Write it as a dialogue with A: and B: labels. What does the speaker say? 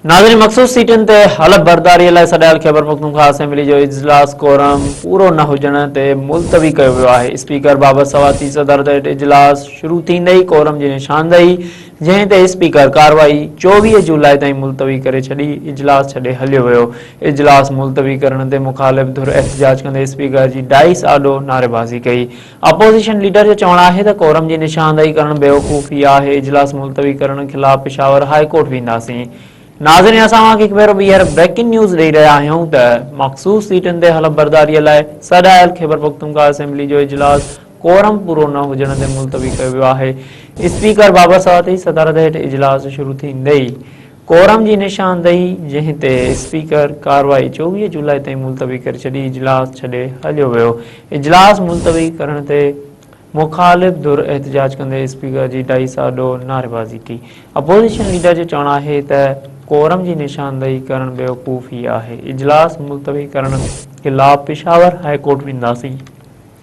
A: नाज़रीन मखसूस सीटन ते हलफ बरदारी लाइ सॾायल ख़ैबर पख्तूनख्वा असेंबली जो इजलास कोरम पूरो न हुजण ते मुलतवी कयो वियो आहे। स्पीकर बाबति सवाती सदर ते इजलास शुरू थींदे कोरम जी निशानदही, जंहिं ते स्पीकर कार्रवाई 24 जुलाई ताईं मुलतवी करे छॾी, इजलास छॾे हलियो वियो। इजलास मुलतवी करण ते मुखालिफ़ धुर एहतजाज कंदे स्पीकर जी डाइस आॾो नारेबाज़ी कई। अपोज़िशन लीडर जो चवणु आहे त कोरम जी निशानदही करणु बेवकूफ़ी आहे। इजलास मुलतवी करण ख़िलाफ़ पेशावर हाई कोर्ट वेंदासीं। नाज़रीन असां हिकु भेरो ॿीहर ब्रेकिंग न्यूज़ ॾेई रहिया आहियूं त मखसूस सीटनि ते हलफ बरदारीअ लाइ सॾायल ख़ैबर पख्तूनख्वा असेंबली जो इजलास कोरम पूरो न हुजण ते मुलतवी कयो वियो आहे। स्पीकर बाबति सवाती सदारत हेठि इजलास शुरू थींदे ई कोरम जी निशानदही, जंहिं ते स्पीकर कार्रवाई 24 जुलाई ताईं मुलतवी करे छॾी, इजलास छॾे हलियो वियो। इजलास मुलतवी करण ते मुखालिफ़ धुर एहतजाज कंदे स्पीकर जी डाइस आॾो नारेबाज़ी की। अपोज़िशन लीडर जो चवणु आहे त कोरम जी निशानदही करणु बेवकूफ़ी आहे। इजलास मुलतवी करण ख़िलाफ़ पेशावर हाई कोर्ट वेंदासीं।